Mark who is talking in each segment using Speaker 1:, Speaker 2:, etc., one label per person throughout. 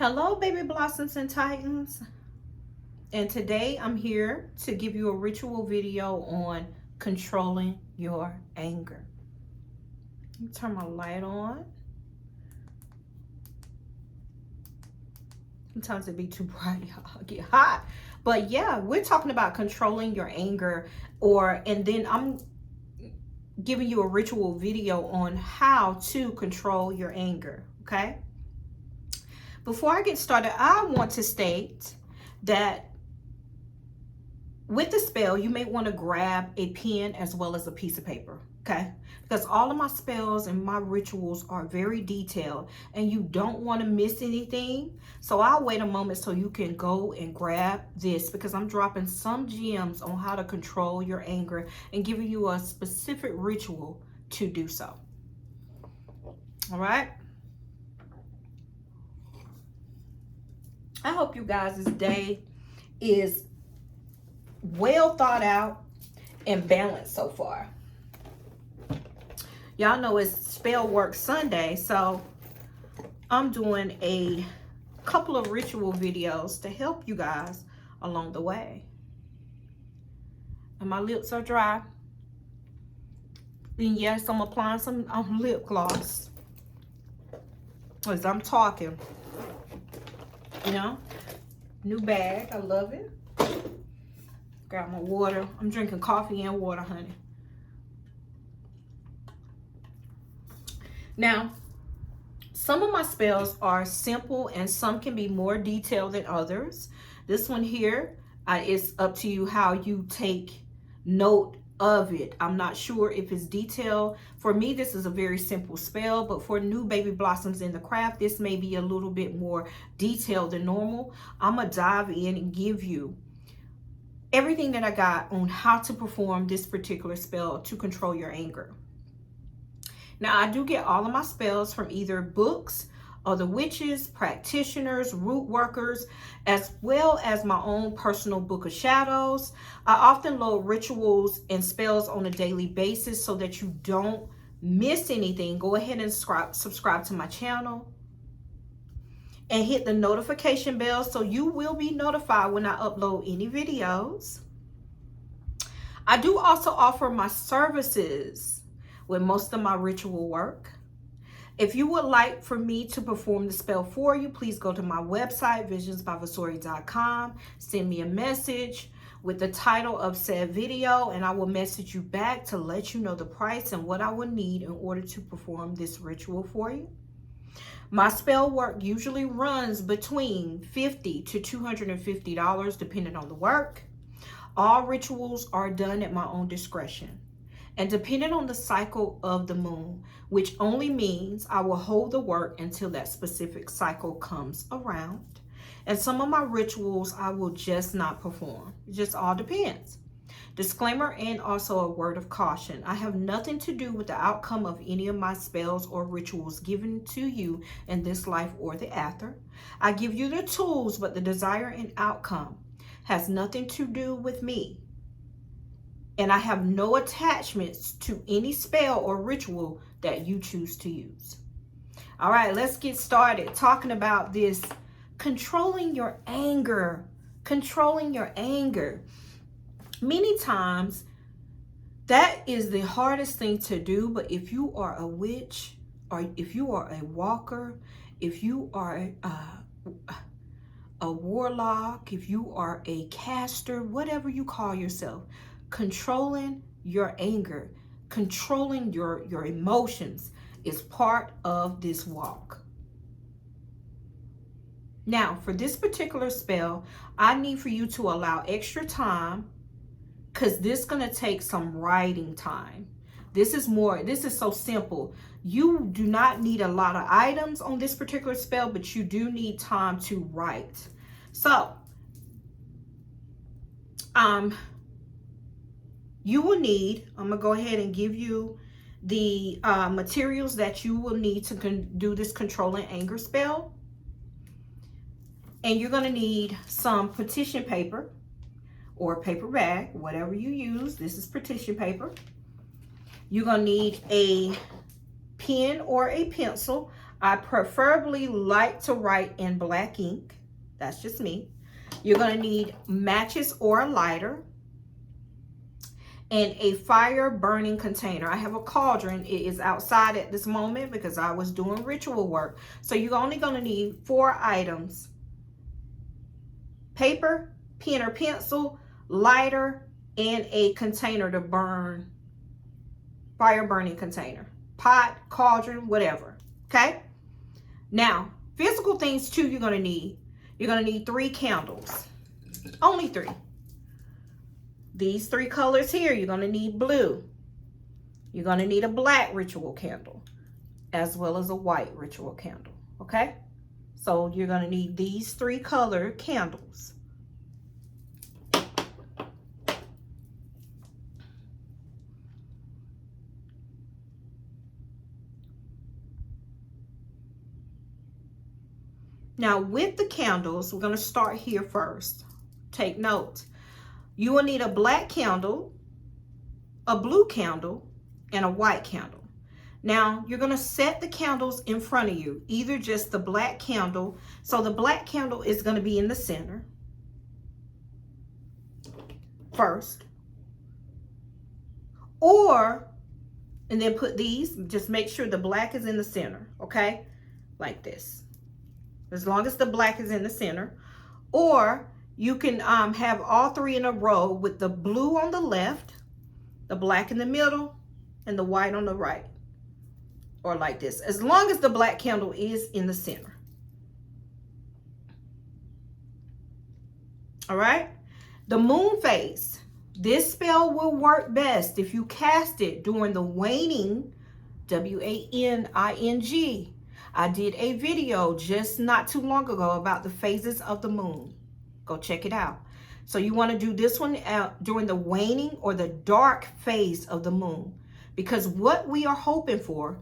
Speaker 1: Hello, baby blossoms and titans. And today I'm here to give you a ritual video on controlling your anger. Let me turn my light on. Sometimes it be too bright, y'all get hot. But yeah, we're talking about controlling your anger, and then I'm giving you a ritual video on how to control your anger, okay? Before I get started, I want to state that with the spell, you may want to grab a pen as well as a piece of paper, okay? Because all of my spells and my rituals are very detailed and you don't want to miss anything. So I'll wait a moment so you can go and grab this, because I'm dropping some gems on how to control your anger and giving you a specific ritual to do so. All right? I hope you guys' day is well thought out and balanced so far. Y'all know it's Spell Work Sunday, so I'm doing a couple of ritual videos to help you guys along the way. And my lips are dry. And yes, I'm applying some lip gloss as I'm talking. You know, new bag, I love it. Got my water. I'm drinking coffee and water, honey. Now, some of my spells are simple and some can be more detailed than others. This one here, it's up to you how you take note of it. I'm not sure if it's detailed. For me, this is a very simple spell, but for new baby blossoms in the craft, this may be a little bit more detailed than normal. I'm gonna dive in and give you everything that I got on how to perform this particular spell to control your anger. Now, I do get all of my spells from either books, other witches, practitioners, root workers, as well as my own personal book of shadows. I often load rituals and spells on a daily basis so that you don't miss anything. Go ahead and subscribe to my channel and hit the notification bell so you will be notified when I upload any videos. I do also offer my services with most of my ritual work. If you would like for me to perform the spell for you, please go to my website, visionsbyvasori.com. Send me a message with the title of said video, and I will message you back to let you know the price and what I will need in order to perform this ritual for you. My spell work usually runs between $50 to $250 depending on the work. All rituals are done at my own discretion and depending on the cycle of the moon, which only means I will hold the work until that specific cycle comes around. And some of my rituals I will just not perform. It just all depends. Disclaimer and also a word of caution. I have nothing to do with the outcome of any of my spells or rituals given to you in this life or the after. I give you the tools, but the desire and outcome has nothing to do with me. And I have no attachments to any spell or ritual that you choose to use. All right, let's get started talking about this controlling your anger. Controlling your anger. Many times, that is the hardest thing to do, but if you are a witch, or if you are a walker, if you are a warlock, if you are a caster, whatever you call yourself, controlling your anger, controlling your emotions is part of this walk. Now, for this particular spell, I need for you to allow extra time, because this is going to take some writing time. This is so simple. You do not need a lot of items on this particular spell, but you do need time to write. So, you will need, I'm going to go ahead and give you the materials that you will need to do this controlling anger spell. And you're going to need some petition paper or paper bag, whatever you use. This is petition paper. You're going to need a pen or a pencil. I preferably like to write in black ink. That's just me. You're going to need matches or a lighter and a fire burning container. I have a cauldron. It is outside at this moment because I was doing ritual work. So you're only going to need 4 items: paper, pen or pencil, lighter, and a container to burn. Fire burning container, pot, cauldron, whatever. Okay. Now, physical things too you're going to need. You're going to need 3 candles. Only 3. These 3 colors here, you're going to need blue. You're going to need a black ritual candle as well as a white ritual candle. Okay? So you're going to need these 3 color candles. Now with the candles, we're going to start here first. Take note. You will need a black candle, a blue candle, and a white candle. Now you're going to set the candles in front of you, either just the black candle. So the black candle is going to be in the center first, and then put these, just make sure the black is in the center, okay? Like this. As long as the black is in the center. Or you can have all 3 in a row with the blue on the left, the black in the middle, and the white on the right. Or like this, as long as the black candle is in the center. All right. The moon phase. This spell will work best if you cast it during the waning, W-A-N-I-N-G. I did a video just not too long ago about the phases of the moon. Go check it out. So you want to do this one during the waning or the dark phase of the moon. Because what we are hoping for,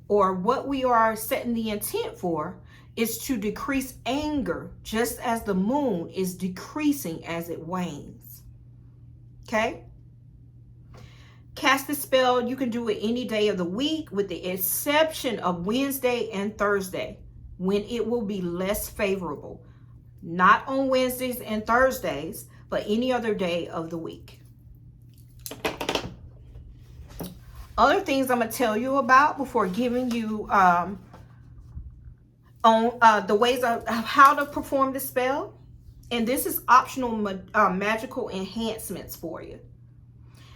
Speaker 1: or what we are setting the intent for, is to decrease anger just as the moon is decreasing as it wanes. Okay? Cast the spell, you can do it any day of the week with the exception of Wednesday and Thursday when it will be less favorable. Not on Wednesdays and Thursdays, but any other day of the week. Other things I'm going to tell you about before giving you on the ways of how to perform the spell. And this is optional magical enhancements for you.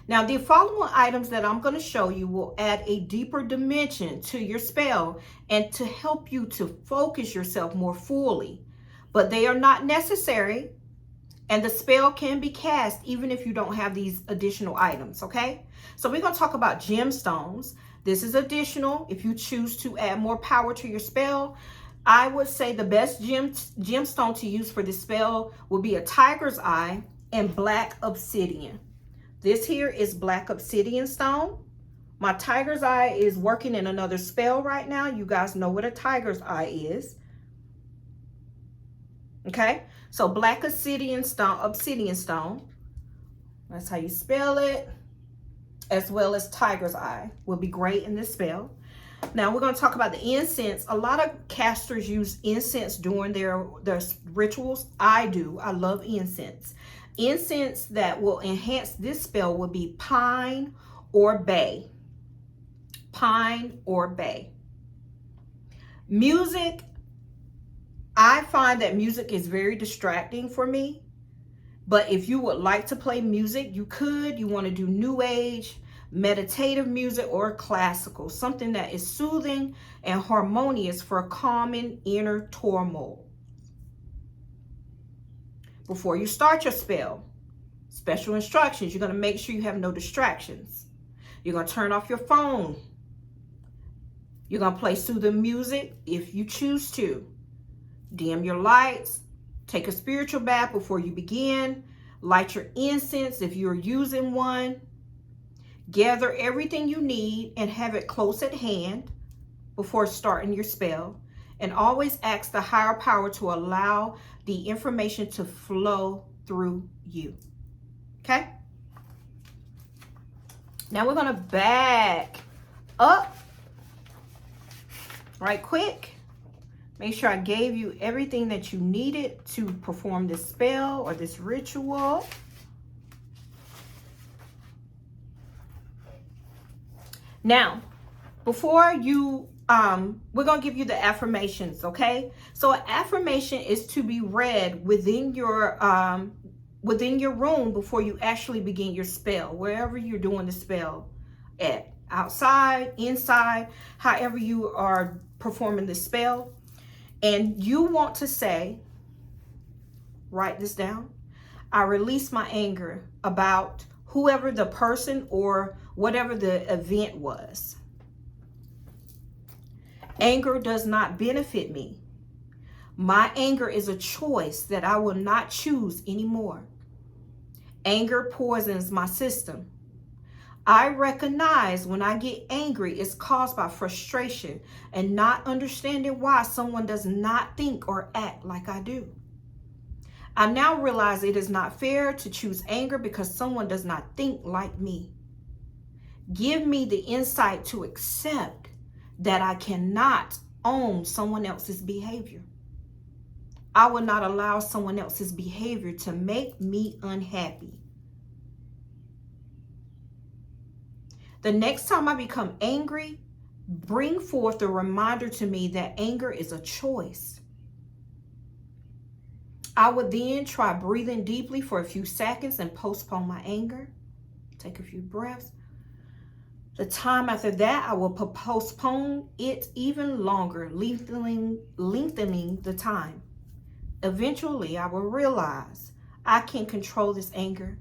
Speaker 1: Now, the following items that I'm going to show you will add a deeper dimension to your spell and to help you to focus yourself more fully. But they are not necessary, and the spell can be cast even if you don't have these additional items, okay? So we're going to talk about gemstones. This is additional if you choose to add more power to your spell. I would say the best gemstone to use for this spell would be a tiger's eye and black obsidian. This here is black obsidian stone. My tiger's eye is working in another spell right now. You guys know what a tiger's eye is. Okay, so black obsidian stone, that's how you spell it, as well as tiger's eye will be great in this spell. Now we're going to talk about the incense. A lot of casters use incense during their rituals. I do. I love incense. Incense that will enhance this spell will be pine or bay. Pine or bay. Music. I find that music is very distracting for me. But if you would like to play music, you could. You want to do new age, meditative music, or classical. Something that is soothing and harmonious for calming inner turmoil. Before you start your spell, special instructions. You're going to make sure you have no distractions. You're going to turn off your phone. You're going to play soothing music if you choose to. Dim your lights. Take a spiritual bath before you begin. Light your incense if you're using one. Gather everything you need and have it close at hand before starting your spell. And always ask the higher power to allow the information to flow through you. Okay? Now we're going to back up right quick. Make sure I gave you everything that you needed to perform this spell or this ritual. Now, before you, we're going to give you the affirmations, okay? So an affirmation is to be read within your room before you actually begin your spell, wherever you're doing the spell at, outside, inside, however you are performing the spell. And you want to say, write this down, I release my anger about whoever the person or whatever the event was. Anger does not benefit me. My anger is a choice that I will not choose anymore. Anger poisons my system. I recognize when I get angry, it's caused by frustration and not understanding why someone does not think or act like I do. I now realize it is not fair to choose anger because someone does not think like me. Give me the insight to accept that I cannot own someone else's behavior. I will not allow someone else's behavior to make me unhappy. The next time I become angry, bring forth a reminder to me that anger is a choice. I would then try breathing deeply for a few seconds and postpone my anger. Take a few breaths. The time after that, I will postpone it even longer, lengthening the time. Eventually, I will realize I can control this anger.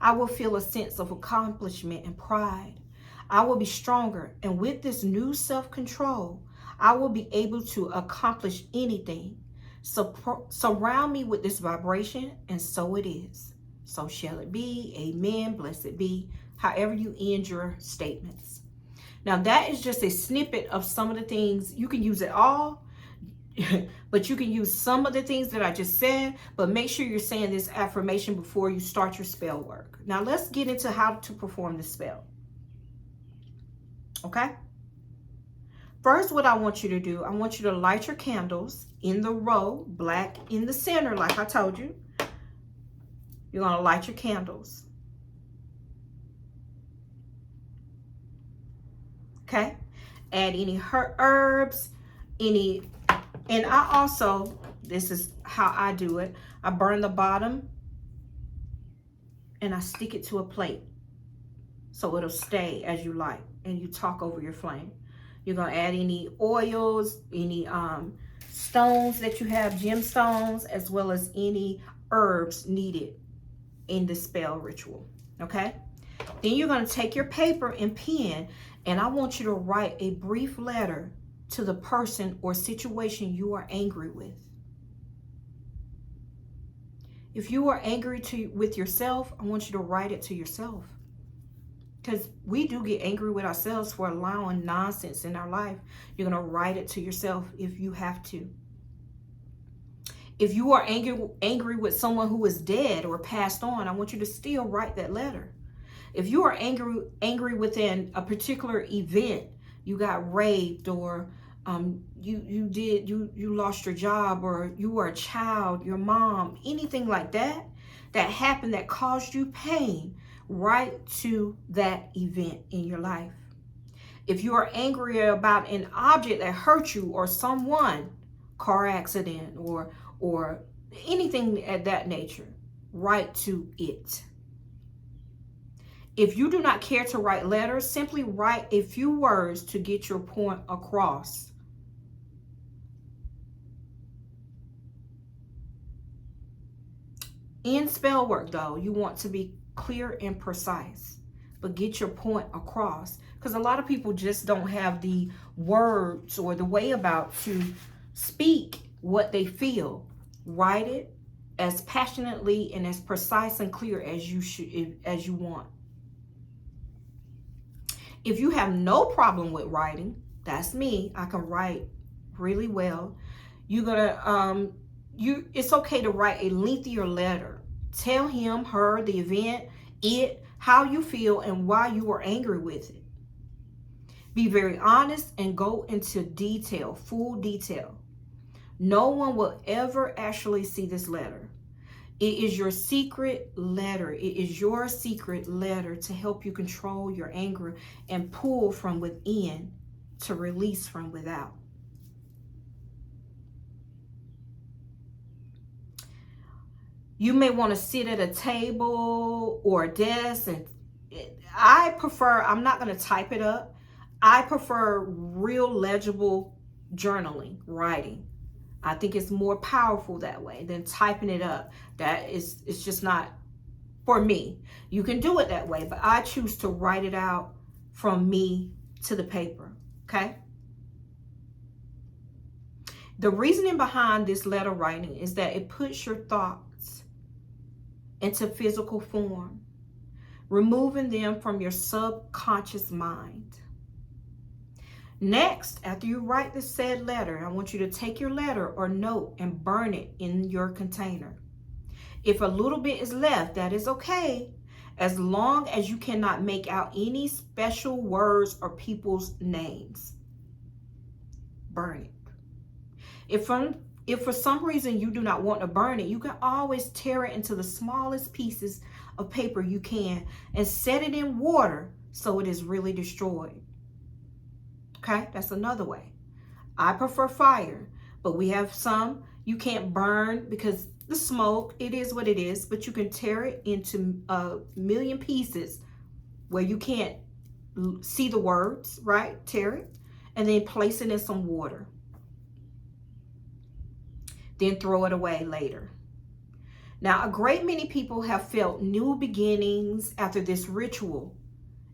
Speaker 1: I will feel a sense of accomplishment and pride. I will be stronger, and with this new self-control, I will be able to accomplish anything. Surround me with this vibration, and so it is. So shall it be. Amen. Blessed be. However you end your statements. Now, that is just a snippet of some of the things. You can use it all, but you can use some of the things that I just said, but make sure you're saying this affirmation before you start your spell work. Now, let's get into how to perform the spell. Okay? First, what I want you to do, I want you to light your candles in the row, black in the center, like I told you. You're going to light your candles. Okay? Add any herbs, and I also, this is how I do it. I burn the bottom and I stick it to a plate so it'll stay as you light, and you talk over your flame. You're going to add any oils, any stones that you have, gemstones, as well as any herbs needed in the spell ritual. Okay? Then you're going to take your paper and pen, and I want you to write a brief letter to the person or situation you are angry with. If you are angry with yourself, I want you to write it to yourself. Because we do get angry with ourselves for allowing nonsense in our life. You're going to write it to yourself if you have to. If you are angry with someone who is dead or passed on, I want you to still write that letter. If you are angry within a particular event, you got raped, or you lost your job, or you were a child, your mom, anything like that happened that caused you pain, write to that event in your life. If you are angry about an object that hurt you or someone, car accident or anything of that nature, write to it. If you do not care to write letters, simply write a few words to get your point across. In spell work, though, you want to be clear and precise, but get your point across, because a lot of people just don't have the words or the way about to speak what they feel. Write it as passionately and as precise and clear as you want. If you have no problem with writing, that's me. I can write really well. It's okay to write a lengthier letter. Tell him, her, the event, it, how you feel, and why you are angry with it. Be very honest and go into detail, full detail. No one will ever actually see this letter. It is your secret letter. It is your secret letter to help you control your anger and pull from within to release from without. You may want to sit at a table or a desk, and I prefer, I'm not going to type it up. I prefer real legible journaling, writing. I think it's more powerful that way than typing it up. It's just not for me. You can do it that way, but I choose to write it out from me to the paper, okay? The reasoning behind this letter writing is that it puts your thoughts into physical form, removing them from your subconscious mind. Next, after you write the said letter, I want you to take your letter or note and burn it in your container. If a little bit is left, that is okay, as long as you cannot make out any special words or people's names. Burn it. If for some reason you do not want to burn it, you can always tear it into the smallest pieces of paper you can and set it in water so it is really destroyed. Okay, that's another way. I prefer fire, but we have some you can't burn because the smoke, it is what it is, but you can tear it into a million pieces where you can't see the words, right? Tear it and then place it in some water. Then throw it away later. Now, a great many people have felt new beginnings after this ritual.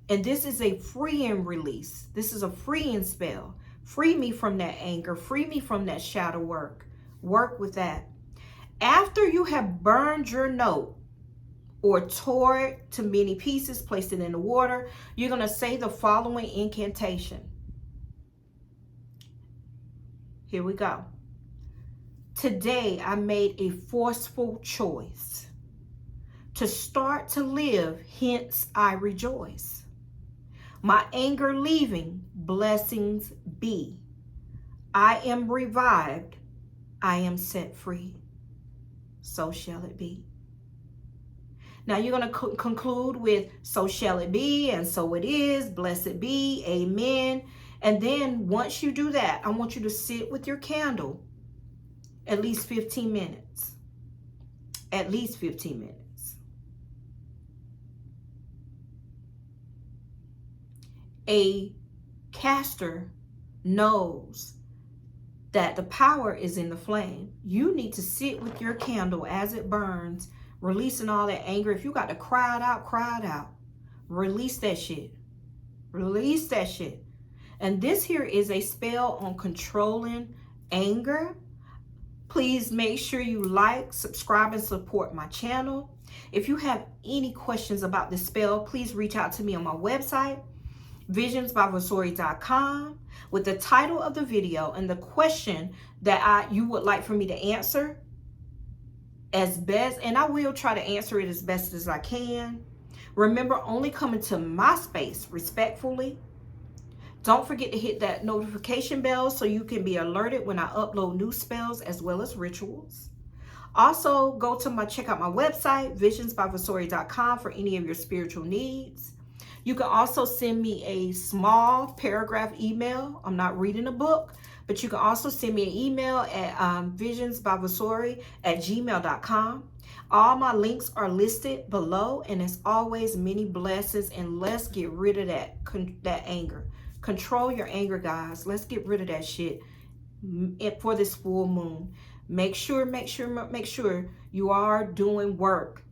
Speaker 1: And this is a freeing release. This is a freeing spell. Free me from that anger. Free me from that shadow work. Work with that. After you have burned your note or tore it to many pieces, placed it in the water, you're going to say the following incantation. Here we go. Today, I made a forceful choice to start to live, hence I rejoice. My anger leaving, blessings be. I am revived, I am set free. So shall it be. Now you're going to conclude with so shall it be, and so it is, blessed be, amen. And then once you do that, I want you to sit with your candle at least 15 minutes. At least 15 minutes. A caster knows that the power is in the flame. You need to sit with your candle as it burns, releasing all that anger. If you got to cry it out, cry it out. Release that shit. Release that shit. And this here is a spell on controlling anger. Please make sure you like, subscribe, and support my channel. If you have any questions about this spell, please reach out to me on my website, visionsbyvasori.com, with the title of the video and the question that you would like for me to answer as best, and I will try to answer it as best as I can. Remember, only come into my space respectfully. Don't forget to hit that notification bell so you can be alerted when I upload new spells as well as rituals. Also, check out my website, visionsbyvasori.com, for any of your spiritual needs. You can also send me a small paragraph email. I'm not reading a book, but you can also send me an email at visionsbyvasori@gmail.com. All my links are listed below, and as always, many blessings, and let's get rid of that anger. Control your anger, guys. Let's get rid of that shit for this full moon. Make sure you are doing work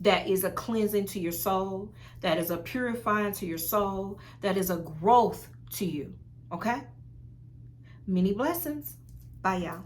Speaker 1: that is a cleansing to your soul, that is a purifying to your soul, that is a growth to you. Okay? Many blessings. Bye, y'all.